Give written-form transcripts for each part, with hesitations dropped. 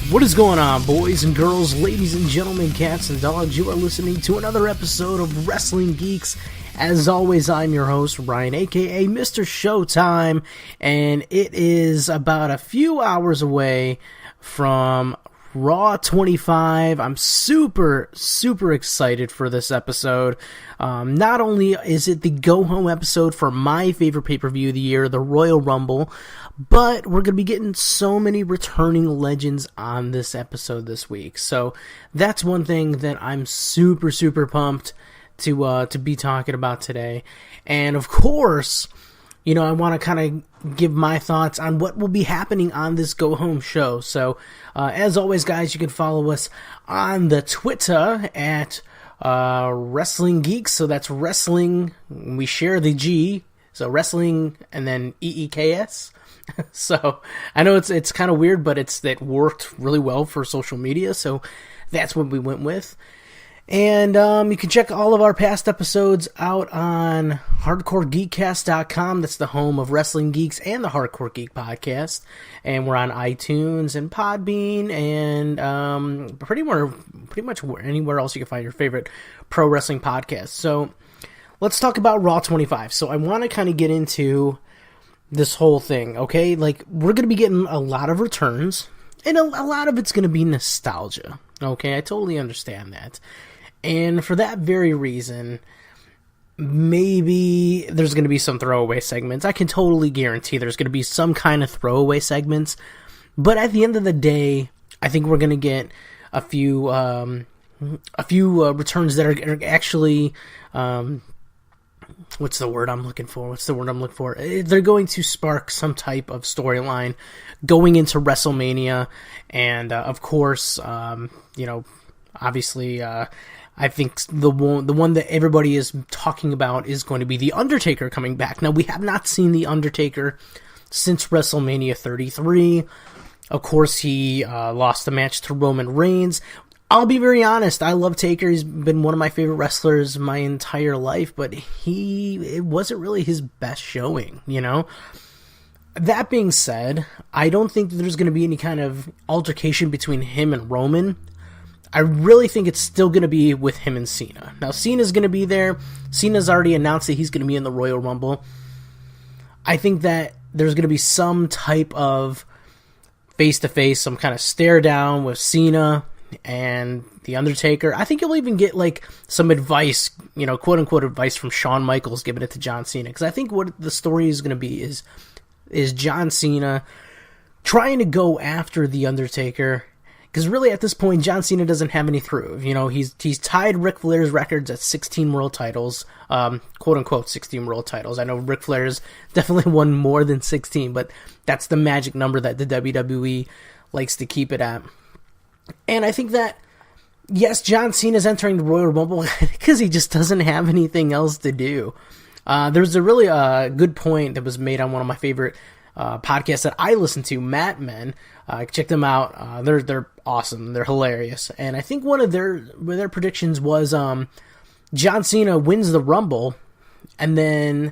What is going on, boys and girls, ladies and gentlemen, cats and dogs? You are listening to another episode of Wrestling Geeks. As always, I'm your host, Ryan, aka Mr. Showtime, and it is about a few hours away from Raw 25. I'm super excited for this episode. Not only is it the go-home episode for my favorite pay-per-view of the year, the Royal Rumble, but we're going to be getting so many returning legends on this episode this week. So that's one thing that I'm super pumped to be talking about today. And of course, you know, I want to kind of give my thoughts on what will be happening on this go-home show. So, as always, guys, you can follow us on the Twitter at Wrestling Geeks. So that's wrestling, we share the G, so wrestling and then EEKS. So I know it's kind of weird, but it worked really well for social media, so that's what we went with. And you can check all of our past episodes out on hardcoregeekcast.com. That's the home of Wrestling Geeks and the Hardcore Geek Podcast. And we're on iTunes and Podbean and pretty much anywhere else you can find your favorite pro wrestling podcast. So let's talk about Raw 25. So I want to kind of get into this whole thing, okay? Like, we're going to be getting a lot of returns, and a lot of it's going to be nostalgia, okay? I totally understand that. And for that very reason, maybe there's going to be some throwaway segments. I can totally guarantee there's going to be some kind of throwaway segments. But at the end of the day, I think we're going to get a few returns that are actually, what's the word I'm looking for? They're going to spark some type of storyline going into WrestleMania. And, of course, obviously, I think the one that everybody is talking about is going to be The Undertaker coming back. Now, we have not seen The Undertaker since WrestleMania 33. Of course, he lost the match to Roman Reigns. I'll be very honest, I love Taker. He's been one of my favorite wrestlers my entire life, but it wasn't really his best showing, you know? That being said, I don't think that there's going to be any kind of altercation between him and Roman. I really think it's still going to be with him and Cena. Now, Cena's going to be there. Cena's already announced that he's going to be in the Royal Rumble. I think that there's going to be some type of face-to-face, some kind of stare-down with Cena and The Undertaker. I think you'll even get, like, some advice, you know, quote-unquote advice from Shawn Michaels giving it to John Cena. Because I think what the story is going to be is John Cena trying to go after The Undertaker. Because really, at this point, John Cena doesn't have any proof. You know, he's tied Ric Flair's records at 16 world titles, quote-unquote 16 world titles. I know Ric Flair's definitely won more than 16, but that's the magic number that the WWE likes to keep it at. And I think that, yes, John Cena's entering the Royal Rumble because he just doesn't have anything else to do. There's a really good point that was made on one of my favorite podcasts that I listen to, Mat Men. Check them out. They're awesome. They're hilarious. And I think one of their predictions was John Cena wins the Rumble and then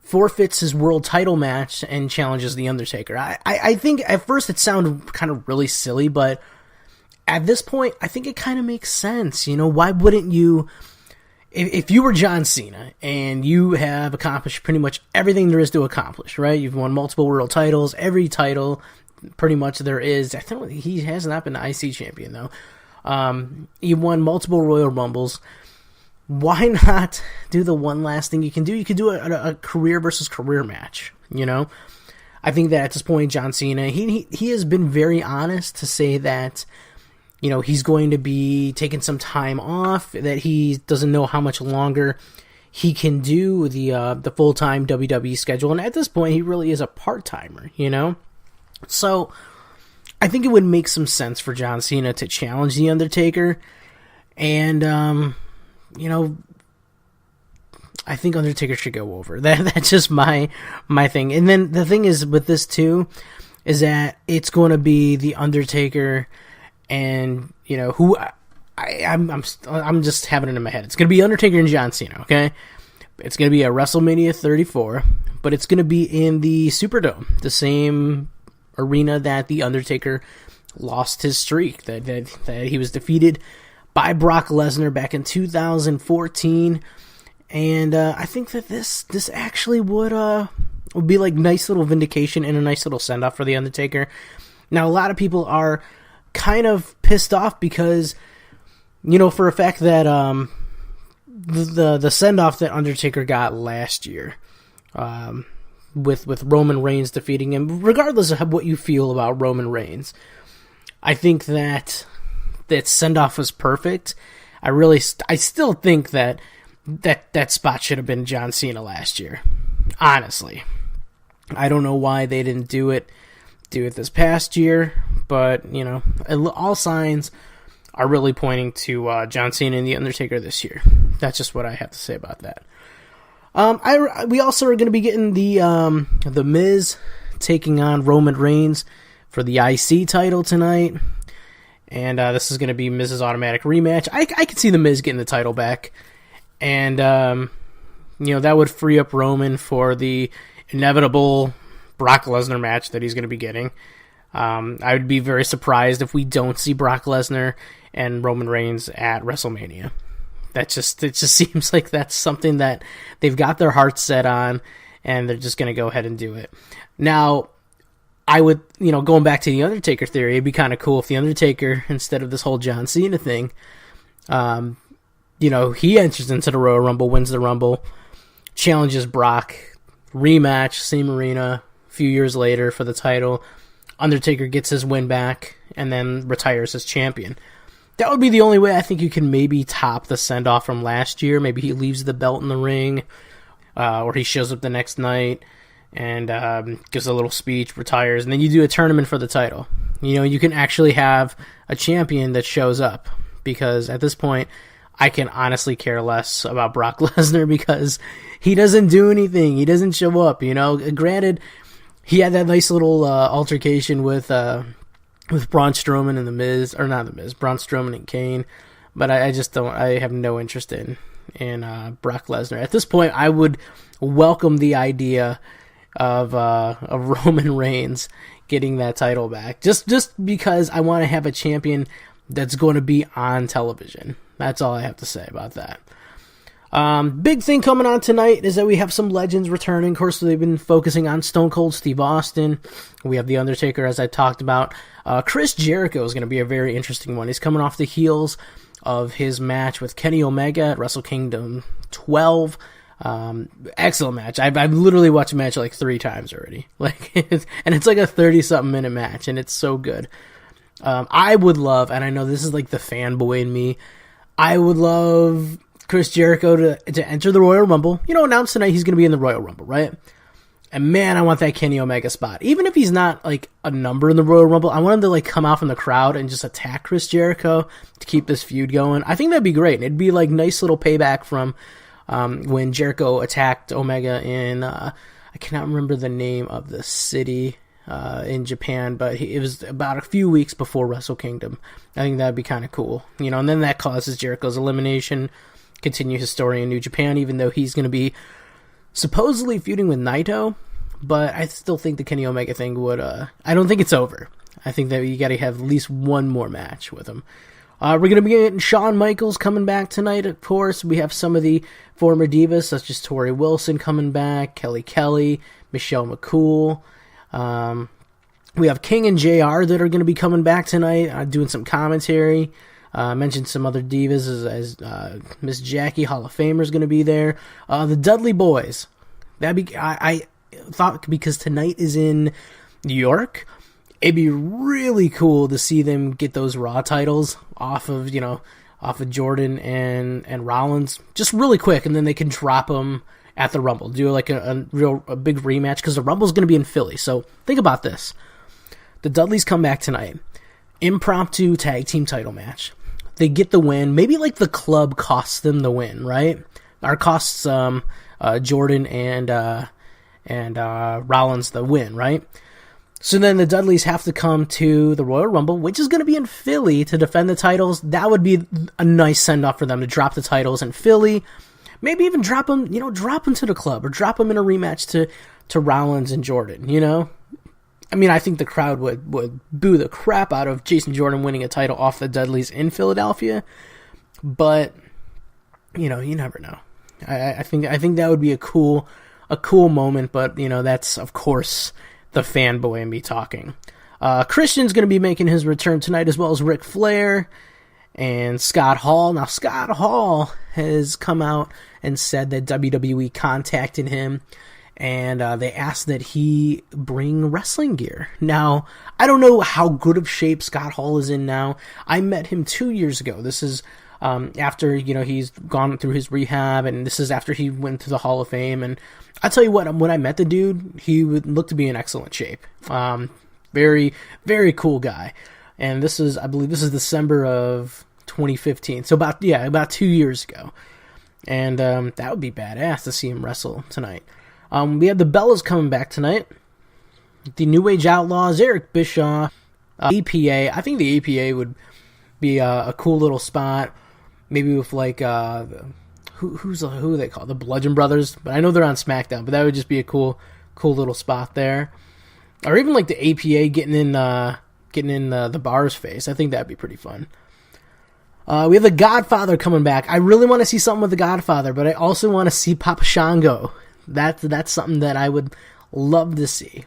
forfeits his world title match and challenges The Undertaker. I think at first it sounded kind of really silly, but at this point, I think it kind of makes sense. You know, why wouldn't you... If you were John Cena and you have accomplished pretty much everything there is to accomplish, right? You've won multiple world titles, every title pretty much there is. I think he has not been the IC champion, though. You won multiple Royal Rumbles. Why not do the one last thing you can do? You could do a career versus career match, you know? I think that at this point, John Cena, he has been very honest to say that, you know, he's going to be taking some time off, that he doesn't know how much longer he can do the full-time WWE schedule. And at this point, he really is a part-timer, you know? So, I think it would make some sense for John Cena to challenge The Undertaker. And, you know, I think Undertaker should go over. That's just my thing. And then the thing is with this, too, is that it's going to be The Undertaker and, you know, who I'm just having it in my head. It's going to be Undertaker and John Cena, okay? It's going to be a WrestleMania 34, but it's going to be in the Superdome, the same arena that The Undertaker lost his streak, that he was defeated by Brock Lesnar back in 2014. And I think that this actually would be like nice little vindication and a nice little send-off for The Undertaker. Now, a lot of people are kind of pissed off because, for a fact that the send-off that Undertaker got last year, with Roman Reigns defeating him, regardless of what you feel about Roman Reigns, I think that send-off was perfect. I still think that spot should have been John Cena last year. Honestly, I don't know why they didn't do it this past year, but all signs are really pointing to John Cena and The Undertaker this year. That's just what I have to say about that. We also are going to be getting the Miz taking on Roman Reigns for the IC title tonight, and this is going to be Miz's automatic rematch. I could see the Miz getting the title back, and that would free up Roman for the inevitable Brock Lesnar match that he's going to be getting. I would be very surprised if we don't see Brock Lesnar and Roman Reigns at WrestleMania. It just seems like that's something that they've got their hearts set on, and they're just going to go ahead and do it. Now, I would, going back to the Undertaker theory, it'd be kind of cool if the Undertaker, instead of this whole John Cena thing, he enters into the Royal Rumble, wins the Rumble, challenges Brock, rematch, same arena, a few years later for the title. Undertaker gets his win back and then retires as champion. That would be the only way I think you can maybe top the send-off from last year. Maybe he leaves the belt in the ring, or he shows up the next night and gives a little speech, retires, and then you do a tournament for the title. You can actually have a champion that shows up, because at this point, I can honestly care less about Brock Lesnar because he doesn't do anything. He doesn't show up, Granted, he had that nice little altercation with Braun Strowman and The Miz, or not The Miz, Braun Strowman and Kane, but I just don't. I have no interest in Brock Lesnar at this point. I would welcome the idea of Roman Reigns getting that title back, just because I want to have a champion that's going to be on television. That's all I have to say about that. Big thing coming on tonight is that we have some legends returning. Of course, they've been focusing on Stone Cold Steve Austin. We have The Undertaker, as I talked about. Chris Jericho is going to be a very interesting one. He's coming off the heels of his match with Kenny Omega at Wrestle Kingdom 12. Excellent match. I've literally watched the match like 3 times already. And it's like a 30-something minute match, and it's so good. I would love, and I know this is like the fanboy in me, I would love Chris Jericho to enter the Royal Rumble. Announced tonight he's going to be in the Royal Rumble, right? And man, I want that Kenny Omega spot. Even if he's not like a number in the Royal Rumble, I want him to like come out from the crowd and just attack Chris Jericho to keep this feud going. I think that'd be great. It'd be like nice little payback from when Jericho attacked Omega in, I cannot remember the name of the city in Japan, but it was about a few weeks before Wrestle Kingdom. I think that'd be kind of cool. And then that causes Jericho's elimination, continue his story in New Japan, even though he's going to be supposedly feuding with Naito, but I still think the Kenny Omega thing would, I don't think it's over. I think that you got to have at least one more match with him. We're going to be getting Shawn Michaels coming back tonight, of course. We have some of the former divas, such as Tori Wilson coming back, Kelly, Michelle McCool. We have King and JR that are going to be coming back tonight, doing some commentary. Mentioned some other divas as Miss Jackie, Hall of Famer, is going to be there. The Dudley Boys. I thought because tonight is in New York, it'd be really cool to see them get those Raw titles off of Jordan and Rollins just really quick, and then they can drop them at the Rumble. Do like a big rematch, because the Rumble's going to be in Philly. So think about this. The Dudleys come back tonight. Impromptu tag team title match. They get the win. Maybe like the club costs them the win, right? Or costs Jordan and Rollins the win, right? So then the Dudleys have to come to the Royal Rumble, which is going to be in Philly, to defend the titles. That would be a nice send-off for them, to drop the titles in Philly. Maybe even drop them to the club, or drop them in a rematch to Rollins and Jordan, I mean, I think the crowd would boo the crap out of Jason Jordan winning a title off the Dudleys in Philadelphia, but you never know. I think that would be a cool moment, but that's of course the fanboy in me talking. Christian's going to be making his return tonight, as well as Ric Flair and Scott Hall. Now, Scott Hall has come out and said that WWE contacted him, and they asked that he bring wrestling gear. Now, I don't know how good of shape Scott Hall is in now. I met him 2 years ago. This is after, he's gone through his rehab, and this is after he went to the Hall of Fame. And I tell you what, when I met the dude, he would look to be in excellent shape. Very, very cool guy. And I believe this is December of 2015. So about 2 years ago. And that would be badass to see him wrestle tonight. We have the Bellas coming back tonight. The New Age Outlaws, Eric Bischoff, APA. I think the APA would be a cool little spot. Maybe with like who they call the Bludgeon Brothers, but I know they're on SmackDown. But that would just be a cool little spot there. Or even like the APA getting in the Bar's face. I think that'd be pretty fun. We have the Godfather coming back. I really want to see something with the Godfather, but I also want to see Papa Shango. That's something that I would love to see.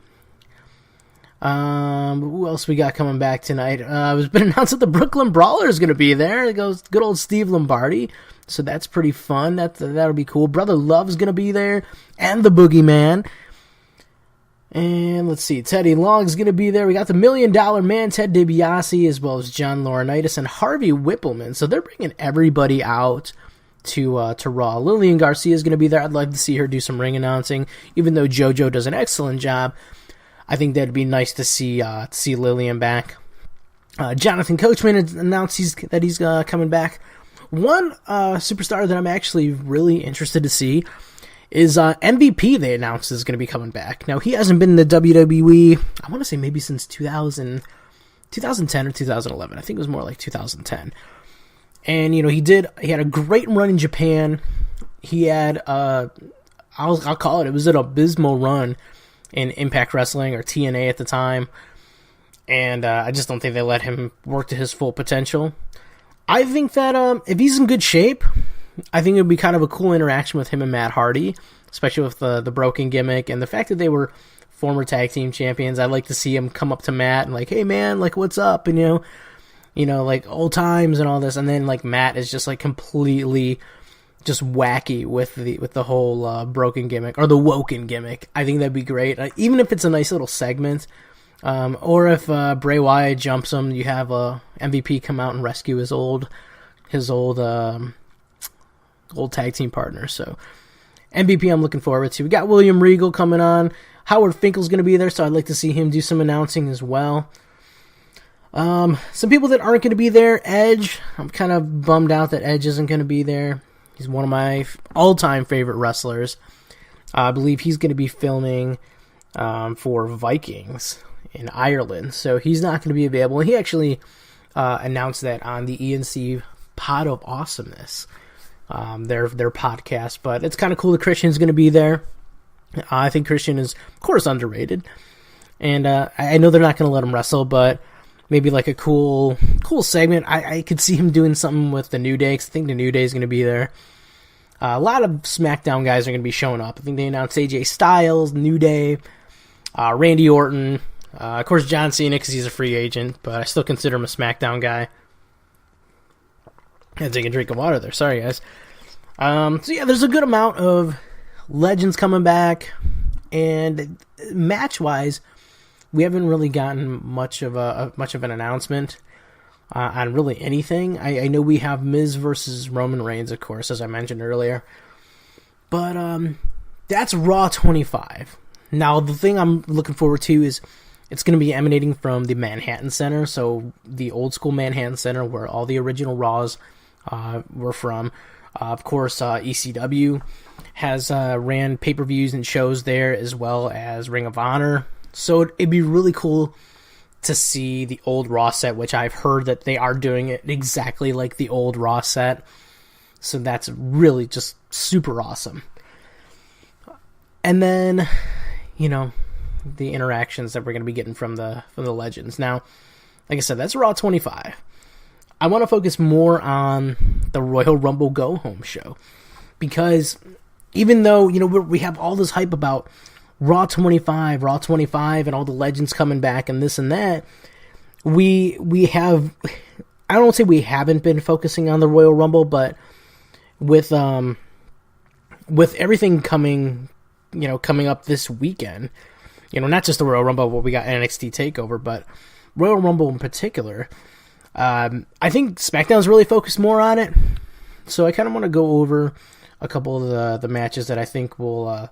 Who else we got coming back tonight? It's been announced that the Brooklyn Brawler is going to be there. It goes good old Steve Lombardi, so that's pretty fun. That'll be cool. Brother Love's going to be there, and the Boogeyman. And let's see, Teddy Long's going to be there. We got the $1 Million Man, Ted DiBiase, as well as John Laurinaitis and Harvey Whippleman. So they're bringing everybody out to Raw. Lillian Garcia is going to be there. I'd like to see her do some ring announcing, even though JoJo does an excellent job. I think that'd be nice to see Lillian back. Jonathan Coachman has announced that he's coming back. One superstar that I'm actually really interested to see is MVP. They announced is going to be coming back. Now, he hasn't been in the WWE, I want to say maybe since 2010 or 2011. I think it was more like 2010. And, he had a great run in Japan. He had, I'll call it was an abysmal run in Impact Wrestling, or TNA at the time. And I just don't think they let him work to his full potential. I think that if he's in good shape, I think it would be kind of a cool interaction with him and Matt Hardy, especially with the broken gimmick and the fact that they were former tag team champions. I'd like to see him come up to Matt and like, hey man, like what's up? And like old times and all this. And then like Matt is just like completely just wacky with the whole broken gimmick or the woken gimmick. I think that'd be great. Even if it's a nice little segment, or if Bray Wyatt jumps him, you have MVP come out and rescue his old tag team partner. So MVP I'm looking forward to. We got William Regal coming on. Howard Finkel's going to be there, so I'd like to see him do some announcing as well. Some people that aren't going to be there, Edge. I'm kind of bummed out that Edge isn't going to be there. He's one of my all-time favorite wrestlers. I believe he's going to be filming for Vikings in Ireland, so he's not going to be available. And he actually announced that on the ENC Pod of Awesomeness, their podcast. But it's kind of cool that Christian's going to be there. I think Christian is, of course, underrated, and I know they're not going to let him wrestle, but maybe like a cool segment. I could see him doing something with the New Day, because I think the New Day is going to be there. A lot of SmackDown guys are going to be showing up. I think they announced AJ Styles, New Day, Randy Orton, of course John Cena because he's a free agent, but I still consider him a SmackDown guy. I had to take a drink of water there. Sorry, guys. So yeah, there's a good amount of legends coming back, and match-wise, we haven't really gotten much of an announcement on really anything. I know we have Miz versus Roman Reigns, of course, as I mentioned earlier. But that's Raw 25. Now, the thing I'm looking forward to is it's going to be emanating from the Manhattan Center, so the old school Manhattan Center where all the original Raws were from. Of course, ECW has ran pay-per-views and shows there, as well as Ring of Honor. So it'd be really cool to see the old Raw set, which I've heard that they are doing it exactly like the old Raw set. So that's really just super awesome. And then, the interactions that we're going to be getting from the legends. Now, like I said, that's Raw 25. I want to focus more on the Royal Rumble Go Home show, because even though, you know, we have all this hype about Raw 25, and all the legends coming back and this and that, we have, I don't say we haven't been focusing on the Royal Rumble, but with everything coming up this weekend, you know, not just the Royal Rumble, but we got NXT TakeOver, but Royal Rumble in particular, I think SmackDown's really focused more on it. So I kind of want to go over a couple of the matches that I think we're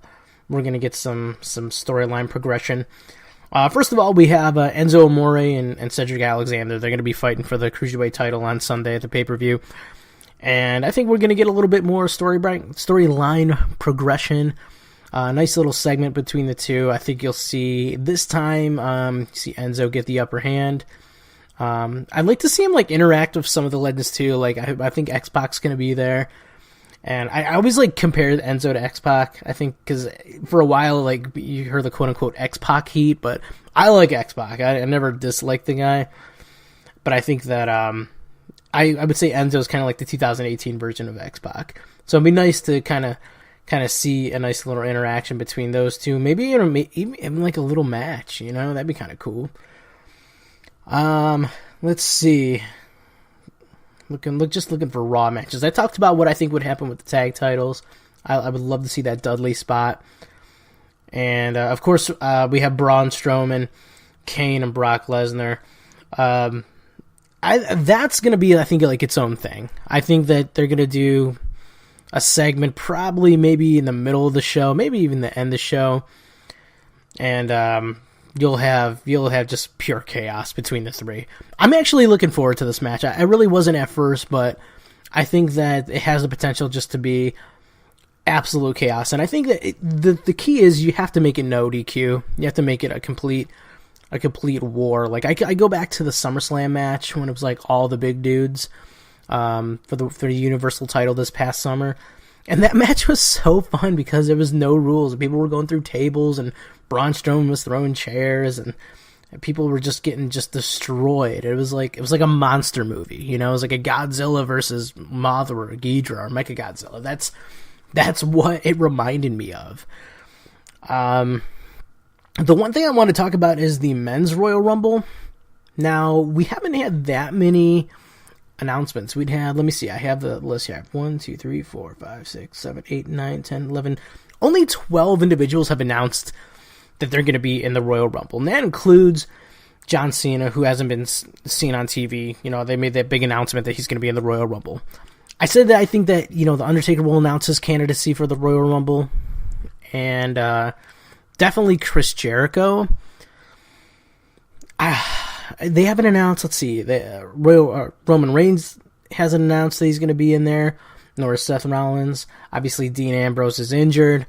going to get some storyline progression. First of all, we have Enzo Amore and Cedric Alexander. They're going to be fighting for the Cruiserweight title on Sunday at the pay-per-view. And I think we're going to get a little bit more storyline progression. Nice little segment between the two. I think you'll see this time, see Enzo get the upper hand. I'd like to see him like interact with some of the legends too. Like I think X-Pac's going to be there. And I always like compare Enzo to X-Pac. I think because for a while, like you heard the quote-unquote X-Pac heat, but I like X-Pac. I never disliked the guy. But I think that I would say Enzo's kind of like the 2018 version of X-Pac. So it'd be nice to kind of see a nice little interaction between those two. Maybe even like a little match, you know? That'd be kind of cool. Let's see. Just looking for Raw matches. I talked about what I think would happen with the tag titles. I would love to see that Dudley spot. And, of course, we have Braun Strowman, Kane, and Brock Lesnar. That's going to be, I think, like its own thing. I think that they're going to do a segment probably maybe in the middle of the show, maybe even the end of the show. And, you'll have just pure chaos between the three. I'm actually looking forward to this match. I really wasn't at first, but I think that it has the potential just to be absolute chaos. And I think that the key is you have to make it no DQ. You have to make it a complete war. Like I go back to the SummerSlam match when it was like all the big dudes for the Universal title this past summer. And that match was so fun because there was no rules. People were going through tables, and Braun Strowman was throwing chairs, and people were just getting destroyed. It was like a monster movie, you know. It was like a Godzilla versus Mothra or Ghidorah or Mechagodzilla. That's what it reminded me of. The one thing I want to talk about is the men's Royal Rumble. Now, we haven't had that many announcements. We'd have, let me see, I have the list here. 1, 2, 3, 4, 5, 6, 7, 8, 9, 10, 11. Only 12 individuals have announced that they're going to be in the Royal Rumble. And that includes John Cena, who hasn't been seen on TV. You know, they made that big announcement that he's going to be in the Royal Rumble. I said that I think that, you know, The Undertaker will announce his candidacy for the Royal Rumble. And definitely Chris Jericho. They haven't announced, let's see, Roman Reigns hasn't announced that he's going to be in there, nor is Seth Rollins. Obviously, Dean Ambrose is injured.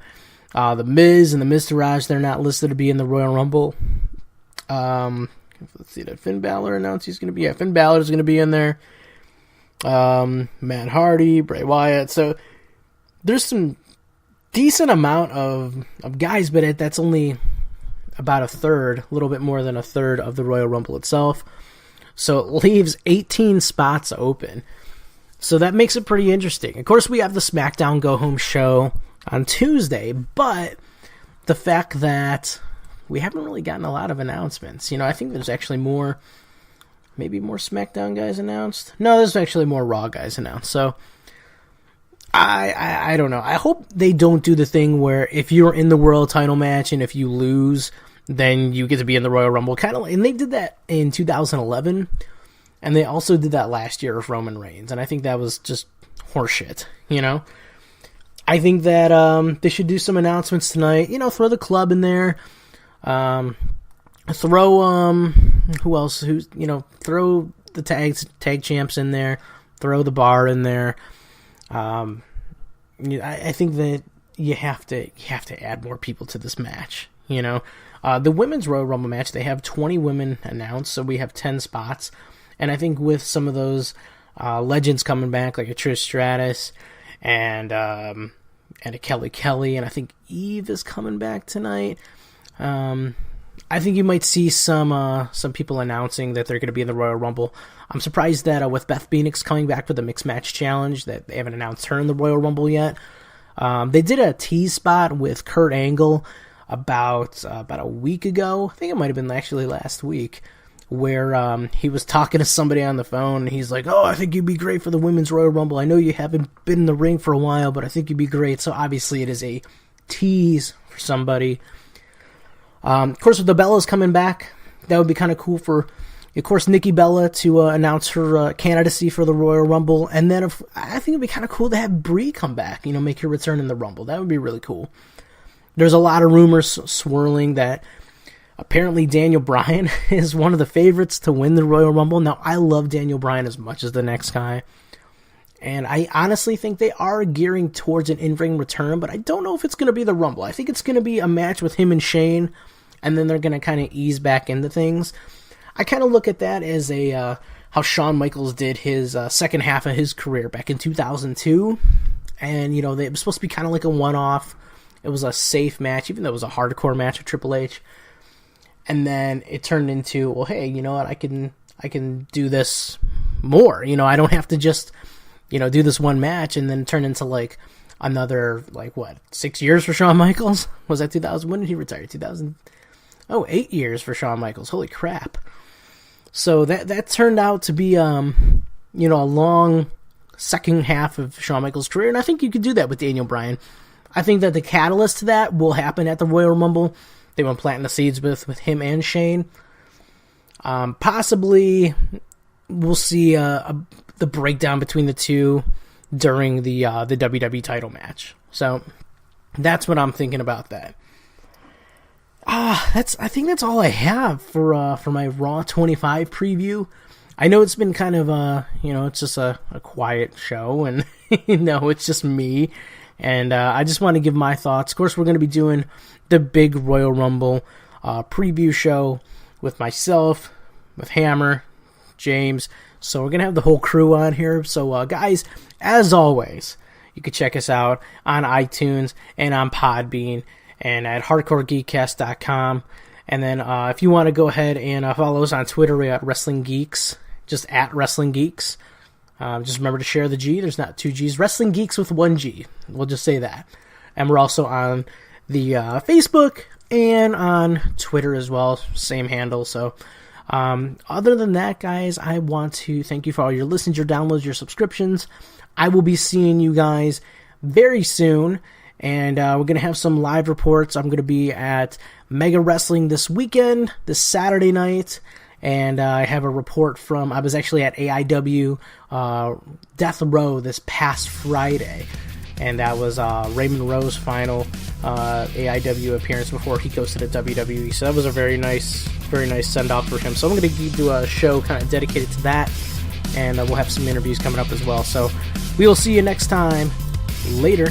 The Miz and the Miztourage, they're not listed to be in the Royal Rumble. Let's see, did Finn Balor announce he's going to be? Yeah, Finn Balor is going to be in there. Matt Hardy, Bray Wyatt. So there's some decent amount of guys, but that's only about a little bit more than a third of the Royal Rumble itself. So it leaves 18 spots open. So that makes it pretty interesting. Of course, we have the SmackDown Go Home show on Tuesday, but the fact that we haven't really gotten a lot of announcements. You know, I think there's actually maybe more SmackDown guys announced. No, there's actually more Raw guys announced. So I don't know. I hope they don't do the thing where if you're in the world title match and if you lose, then you get to be in the Royal Rumble. And they did that in 2011, and they also did that last year with Roman Reigns, and I think that was just horseshit, you know? I think that they should do some announcements tonight. You know, throw the club in there. Throw who else? Throw the tag champs in there. Throw the Bar in there. I think that you have to add more people to this match. You know, the women's Royal Rumble match, they have 20 women announced, so we have 10 spots. And I think with some of those legends coming back, like a Trish Stratus and a Kelly, and I think Eve is coming back tonight. I think you might see some people announcing that they're going to be in the Royal Rumble. I'm surprised that with Beth Phoenix coming back for the Mixed Match Challenge, that they haven't announced her in the Royal Rumble yet. They did a tease spot with Kurt Angle about a week ago. I think it might have been actually last week, where he was talking to somebody on the phone, and he's like, "Oh, I think you'd be great for the Women's Royal Rumble. I know you haven't been in the ring for a while, but I think you'd be great." So obviously it is a tease for somebody. Of course, with the Bellas coming back, that would be kind of cool for, of course, Nikki Bella to announce her candidacy for the Royal Rumble. And then I think it would be kind of cool to have Brie come back, make her return in the Rumble. That would be really cool. There's a lot of rumors swirling that apparently Daniel Bryan is one of the favorites to win the Royal Rumble. Now, I love Daniel Bryan as much as the next guy, and I honestly think they are gearing towards an in-ring return, but I don't know if it's going to be the Rumble. I think it's going to be a match with him and Shane, and then they're going to kind of ease back into things. I kind of look at that as how Shawn Michaels did his second half of his career back in 2002, and it was supposed to be kind of like a one-off. It was a safe match, even though it was a hardcore match with Triple H. And then it turned into, well, hey, you know what? I can do this more. I don't have to just, do this one match and then turn into like another 6 years for Shawn Michaels? Was that 2000? When did he retire? 2000? Oh, 8 years for Shawn Michaels. Holy crap! So that turned out to be a long second half of Shawn Michaels' career, and I think you could do that with Daniel Bryan. I think that the catalyst to that will happen at the Royal Rumble. They've been planting the seeds with him and Shane. Possibly, we'll see the breakdown between the two during the WWE title match. So that's what I'm thinking about that. I think that's all I have for my Raw 25 preview. I know it's been kind of it's just a quiet show, and it's just me. And I just want to give my thoughts. Of course, we're going to be doing the big Royal Rumble preview show with myself, with Hammer, James. So we're going to have the whole crew on here. So, guys, as always, you can check us out on iTunes and on Podbean and at hardcoregeekcast.com. And then if you want to go ahead and follow us on Twitter, we're at Wrestling Geeks, just at Wrestling Geeks. Just remember to share the G. There's not two G's. Wrestling Geeks with one G. We'll just say that. And we're also on the Facebook and on Twitter as well. Same handle. So other than that, guys, I want to thank you for all your listens, your downloads, your subscriptions. I will be seeing you guys very soon. And we're going to have some live reports. I'm going to be at Mega Wrestling this weekend, this Saturday night. And I have a report I was actually at AIW Death Row this past Friday. And that was Raymond Rowe's final AIW appearance before he goes to the WWE. So that was a very nice send-off for him. So I'm going to do a show kind of dedicated to that. And we'll have some interviews coming up as well. So we will see you next time. Later.